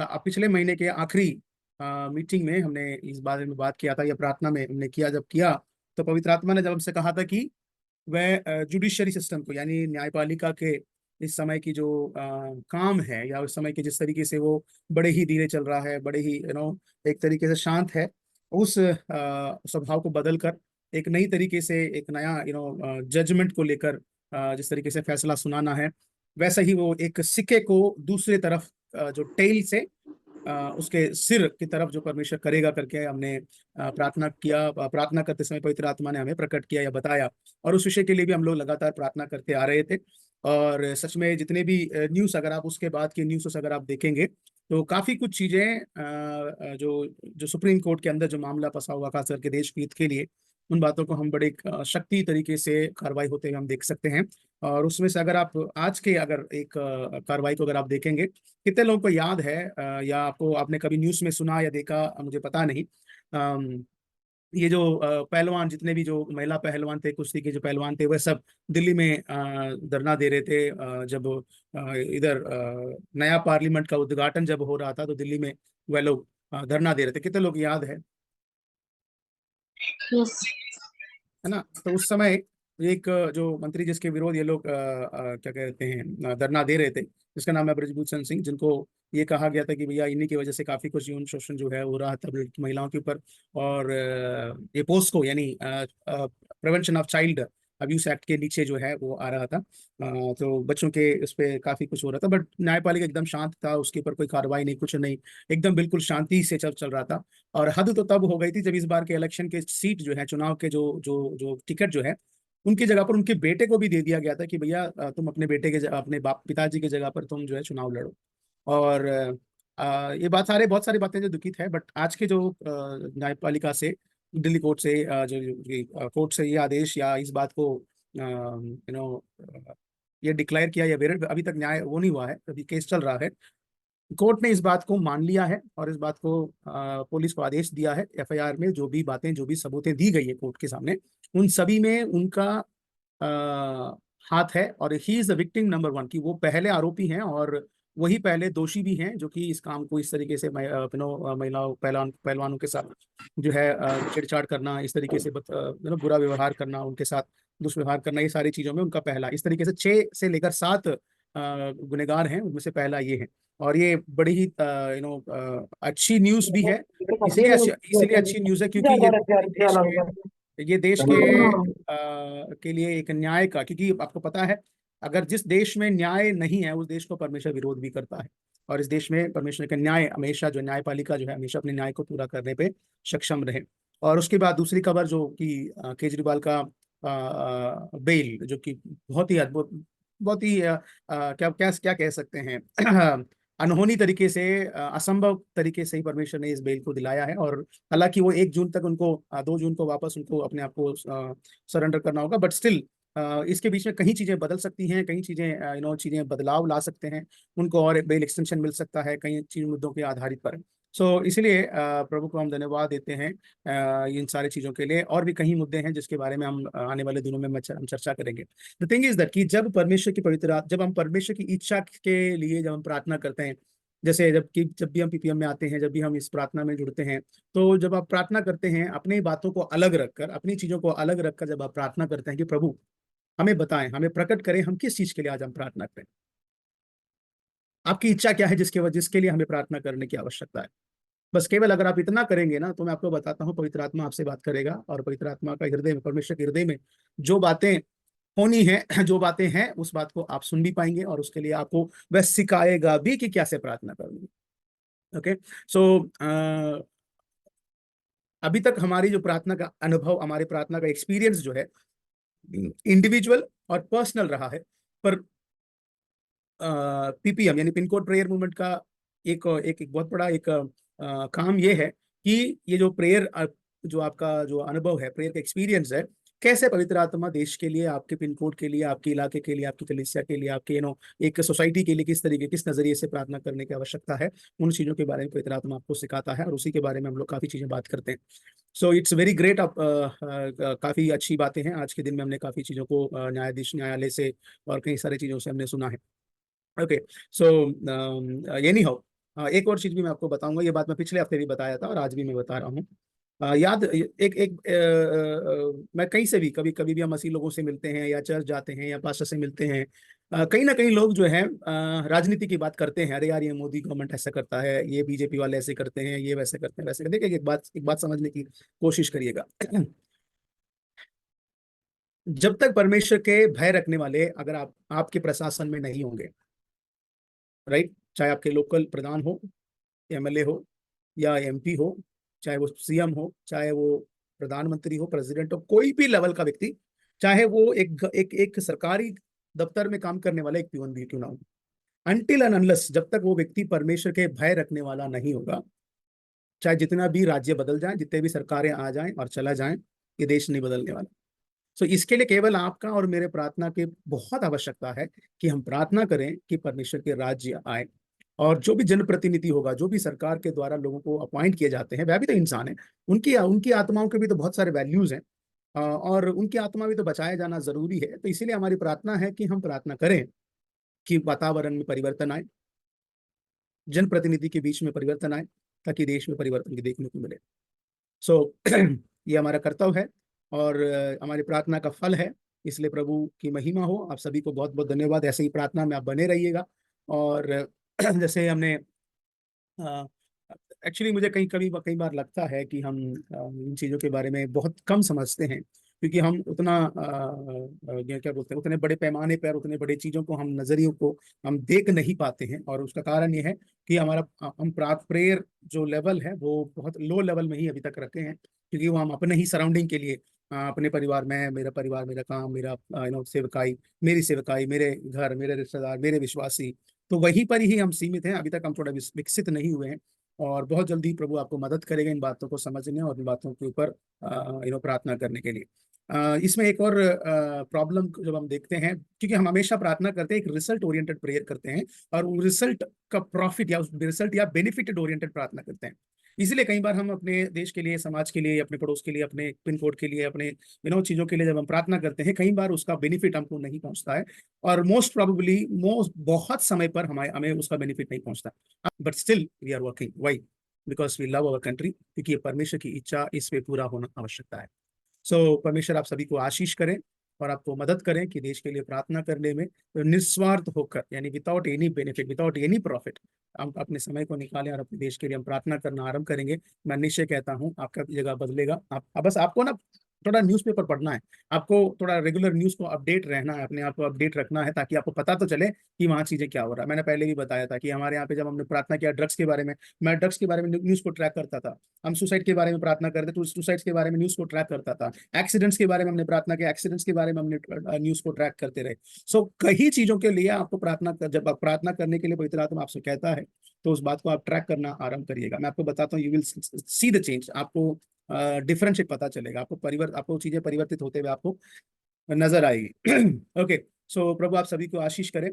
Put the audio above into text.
पिछले महीने के आखिरी मीटिंग में हमने इस बारे में बात किया था, या प्रार्थना में हमने किया, जब किया तो पवित्र आत्मा ने जब हमसे कहा था कि वह जुडिशरी सिस्टम को, यानी न्यायपालिका के इस समय की जो काम है, या उस समय के जिस तरीके से वो बड़े ही धीरे चल रहा है, बड़े ही एक तरीके से शांत है, उस स्वभाव को बदल कर एक नई तरीके से एक नया जजमेंट को लेकर जिस तरीके से फैसला सुनाना है, वैसा ही वो एक सिक्के को दूसरे तरफ जो टेल से उसके सिर की तरफ जो परमेश्वर करेगा करके हमने प्रार्थना किया। प्रार्थना करते समय पवित्र आत्मा ने हमें प्रकट किया या बताया, और उस विषय के लिए भी हम लोग लगातार प्रार्थना करते आ रहे थे। और सच में जितने भी न्यूज़, अगर आप उसके बाद की न्यूज़ अगर आप देखेंगे तो काफ़ी कुछ चीज़ें जो जो सुप्रीम कोर्ट के अंदर जो मामला फंसा हुआ, खास करके देश के हित के लिए, उन बातों को हम बड़े शक्ति तरीके से कार्रवाई होते हुए हम देख सकते हैं। और उसमें से अगर आप आज के अगर एक कार्रवाई को अगर आप देखेंगे, कितने लोगों को याद है या आपने कभी न्यूज़ में सुना या देखा, मुझे पता नहीं। ये जो पहलवान, जितने भी जो महिला पहलवान थे, कुश्ती के जो पहलवान थे, वह सब दिल्ली में धरना दे रहे थे। जब इधर नया पार्लियामेंट का उद्घाटन जब हो रहा था, तो दिल्ली में वह लोग धरना दे रहे थे। कितने लोग याद है? यस। है ना? तो उस समय एक जो मंत्री जिसके विरोध ये लोग क्या कहते हैं धरना दे रहे थे, जिसका नाम है ब्रजभूषण सिंह, जिनको ये कहा गया था कि भैया इन्हीं की वजह से काफी कुछ यौन शोषण जो है हो रहा था महिलाओं के ऊपर, और ये पोस्को यानी prevention of child abuse act के नीचे जो है वो आ रहा था। तो बच्चों के उस पर काफी कुछ हो रहा था, बट न्यायपालिका एकदम शांत था, उसके ऊपर कोई कार्रवाई नहीं, कुछ नहीं, एकदम बिल्कुल शांति से चल रहा था। और हद तो तब हो गई थी जब इस बार के इलेक्शन के सीट जो है, चुनाव के जो जो जो टिकट जो है, उनकी जगह पर उनके बेटे को भी दे दिया गया था कि भैया तुम अपने बेटे के अपने बाप पिताजी की जगह पर तुम जो है चुनाव लड़ो। और ये बहुत सारी बातें जो दुखित है, बट आज के जो न्यायपालिका से, दिल्ली कोर्ट से जो कोर्ट से ये आदेश या इस बात को ये डिक्लेयर किया, या वेरिट अभी तक न्याय वो नहीं हुआ है, अभी केस चल रहा है। कोर्ट ने इस बात को मान लिया है, और इस बात को पुलिस को आदेश दिया है, एफआईआर में जो भी बातें, जो भी सबूतें दी गई है कोर्ट के सामने, उन सभी में उनका हाथ है। और he is the victim number 1, कि वो पहले आरोपी हैं और वही पहले दोषी भी हैं, जो कि इस काम को इस तरीके से महिलाओं पहलवानों के साथ जो है छेड़छाड़ करना, इस तरीके से बुरा व्यवहार करना, उनके साथ दुष्व्यवहार करना, ये सारी चीजों में उनका पहला, इस तरीके से 6 से लेकर 7 गुनहगार हैं, उनमें से पहला ये है। और ये बड़ी ही अच्छी न्यूज़ भी है, इसलिए अच्छी न्यूज़ है क्योंकि ये देश के लिए एक न्याय का, क्योंकि आपको पता है, अगर जिस देश में न्याय नहीं है, उस देश को परमेश्वर विरोध भी करता है। और इस देश में परमेश्वर का न्याय हमेशा, जो न्यायपालिका जो है, हमेशा अपने न्याय को पूरा करने पे सक्षम रहे। और उसके बाद दूसरी खबर जो कि केजरीवाल का बेल, जो कि बहुत ही अद्भुत, बहुत ही क्या क्या क्या कह सकते हैं अनहोनी तरीके से, असंभव तरीके से ही परमेश्वर ने इस बेल को दिलाया है। और हालांकि वो 1 जून तक उनको 2 जून को वापस उनको अपने आप को सरेंडर करना होगा, बट स्टिल इसके बीच में कई चीजें बदल सकती हैं, कई चीजें चीजें बदलाव ला सकते हैं, उनको और बेल एक्सटेंशन मिल सकता है कई चीज मुद्दों के आधारित पर। सो इसलिए प्रभु को हम धन्यवाद देते हैं इन सारी चीजों के लिए। और भी कई मुद्दे हैं जिसके बारे में हम आने वाले दिनों में हम चर्चा करेंगे। द थिंग इज दैट कि जब परमेश्वर की जब हम परमेश्वर की इच्छा के लिए जब हम प्रार्थना करते हैं, जैसे जब भी हम पीपीएम में आते हैं, जब भी हम इस प्रार्थना में जुड़ते हैं, तो जब आप प्रार्थना करते हैं, अपनी बातों को अलग रखकर, अपनी चीजों को अलग रखकर जब आप प्रार्थना करते हैं कि प्रभु हमें बताएं, हमें प्रकट करें, हम किस चीज के लिए आज हम प्रार्थना करें, आपकी इच्छा क्या है जिसके लिए हमें प्रार्थना करने की आवश्यकता है। बस केवल अगर आप इतना करेंगे ना, तो मैं आपको बताता हूँ, पवित्र आत्मा आपसे बात करेगा, और पवित्र आत्मा का हृदय में, परमेश्वर के हृदय में जो बातें होनी है, जो बातें हैं, उस बात को आप सुन भी पाएंगे, और उसके लिए आपको वह सिखाएगा भी कि कैसे प्रार्थना करनी। ओके। सो अभी तक हमारी जो प्रार्थना का अनुभव, हमारे प्रार्थना का एक्सपीरियंस जो है, इंडिविजुअल और पर्सनल रहा है। पर पीपीएम यानी पिन कोड प्रेयर मूवमेंट का एक बहुत बड़ा एक काम ये है कि ये जो प्रेयर, जो आपका जो अनुभव है, प्रेयर का एक्सपीरियंस है, कैसे पवित्र आत्मा देश के लिए, आपके पिन कोड के लिए, आपके इलाके के लिए, आपकी कलीसिया के लिए, आपके एक सोसाइटी के लिए किस तरीके, किस नजरिए से प्रार्थना करने की आवश्यकता है, उन चीजों के बारे में पवित्र आत्मा आपको सिखाता है, और उसी के बारे में हम लोग काफी चीजें बात करते हैं। So it's very great. आप काफी अच्छी बातें हैं। आज के दिन में हमने काफी चीजों को न्यायालय से और कई सारी चीजों से हमने सुना है। ओके। सो एनी हाउ, एक और चीज भी मैं आपको बताऊंगा, ये बात मैं पिछले हफ्ते भी बताया था और आज भी मैं बता रहा हूँ। याद एक एक मैं कहीं से भी कभी कभी भी हम मसीह लोगों से मिलते हैं या चर्च जाते हैं या पास्टर से मिलते हैं, कहीं ना कहीं लोग जो है राजनीति की बात करते हैं। अरे यार, ये मोदी गवर्नमेंट ऐसा करता है, ये बीजेपी वाले ऐसे करते हैं, ये वैसे करते हैं, वैसे करते हैं। देखिए, एक बात समझने की कोशिश करिएगा। जब तक परमेश्वर के भय रखने वाले अगर आप आपके प्रशासन में नहीं होंगे, राइट, चाहे आपके लोकल प्रधान हो, एमएलए हो या एमपी हो, चाहे वो सीएम हो, चाहे वो प्रधानमंत्री हो, प्रेसिडेंट हो, कोई भी लेवल का व्यक्ति, चाहे वो एक सरकारी दफ्तर में काम करने वाला एक पीवन भी क्यों ना हो, अनटिल एंड अनलेस जब तक वो व्यक्ति परमेश्वर के भय रखने वाला नहीं होगा, चाहे जितना भी राज्य बदल जाए, जितने भी सरकारें आ जाएं और चला जाएं, ये देश नहीं बदलने वाला। सो इसके लिए केवल आपका और मेरे प्रार्थना की बहुत आवश्यकता है कि हम प्रार्थना करें कि परमेश्वर के राज्य आए। और जो भी जनप्रतिनिधि होगा, जो भी सरकार के द्वारा लोगों को अपॉइंट किए जाते हैं, वह भी तो इंसान है। उनकी उनकी आत्माओं के भी तो बहुत सारे वैल्यूज हैं, और उनकी आत्मा भी तो बचाया जाना जरूरी है। तो इसीलिए हमारी प्रार्थना है कि हम प्रार्थना करें कि वातावरण में परिवर्तन आए, जनप्रतिनिधि के बीच में परिवर्तन आए, ताकि देश में परिवर्तन की देखने को मिले। सो ये हमारा कर्तव्य है और हमारी प्रार्थना का फल है। इसलिए प्रभु की महिमा हो। आप सभी को बहुत बहुत धन्यवाद। ऐसे ही प्रार्थना में आप बने रहिएगा। और जैसे हमने एक्चुअली मुझे कई बार लगता है कि हम इन चीज़ों के बारे में बहुत कम समझते हैं, क्योंकि हम उतना क्या बोलते हैं, उतने बड़े पैमाने पर उतने बड़े चीज़ों को, हम नज़रियों को हम देख नहीं पाते हैं। और उसका कारण ये है कि हमारा हम प्रेयर जो लेवल है वो बहुत लो लेवल में ही अभी तक रखे हैं, क्योंकि वो हम अपने ही सराउंडिंग के लिए, अपने परिवार में, मेरा परिवार, मेरा काम, मेरा सेवकाई, मेरी सेवकाई, मेरे घर, मेरे रिश्तेदार, मेरे विश्वासी, तो वहीं पर ही हम सीमित हैं। अभी तक हम थोड़ा विकसित नहीं हुए हैं। और बहुत जल्दी प्रभु आपको मदद करेगा इन बातों को समझने और इन बातों के ऊपर प्रार्थना करने के लिए। इसमें एक और प्रॉब्लम जब हम देखते हैं, क्योंकि हम हमेशा प्रार्थना करते हैं, एक रिजल्ट ओरिएंटेड प्रेयर करते हैं, और रिजल्ट का प्रॉफिट या उस रिजल्ट या बेनिफिटेड ओरिएंटेड प्रार्थना करते हैं। इसीलिए कई बार हम अपने देश के लिए, समाज के लिए, अपने पड़ोस के लिए, अपने पिन कोड के लिए, अपने चीजों के लिए जब हम प्रार्थना करते हैं, कई बार उसका बेनिफिट हमको नहीं पहुंचता है। और मोस्ट प्रोबेबली बहुत समय पर हमें हमें उसका बेनिफिट नहीं पहुंचता। But still we are working. Why? Because we love our country, क्योंकि ये परमेश्वर की इच्छा, इस पे पूरा होना आवश्यकता है। सो परमेश्वर आप सभी को आशीष करें और आपको मदद करें कि देश के लिए प्रार्थना करने में निस्वार्थ होकर, यानी without any benefit, without any profit, हम अपने समय को निकालें और अपने देश के लिए हम प्रार्थना करना आरंभ करेंगे। मैं निश्चय कहता हूँ आपका जगह बदलेगा। आप बस आपको ना थोड़ा न्यूज़पेपर पढ़ना है, आपको थोड़ा रेगुलर न्यूज़ को अपडेट रहना है, अपने आप को अपडेट रखना है, ताकि आपको पता तो चले कि वहाँ चीज़ें क्या हो रहा है। मैंने पहले भी बताया था कि हमारे यहाँ पे जब हमने प्रार्थना किया ड्रग्स के बारे में, मैं ड्रग्स के बारे में न्यूज़ को ट्रैक करता था। हम सुसाइड के बारे में प्रार्थना करते तो सुसाइड के बारे में न्यूज़ को ट्रैक करता था। एक्सीडेंट्स के बारे में हमने प्रार्थना किया, एक्सीडेंट्स के बारे में हमने न्यूज़ को ट्रैक करते रहे। सो कई चीज़ों के लिए आपको जब आप प्रार्थना करने के लिए पवित्र आत्मा आपसे कहता है, तो उस बात को आप ट्रैक करना आरंभ करिएगा। मैं आपको बताता हूँ, you will see the change. आपको डिफरेंशिएट पता चलेगा, आपको चीजें परिवर्तित होते हुए आपको नजर आएगी। ओके, सो प्रभु आप सभी को आशीष करें।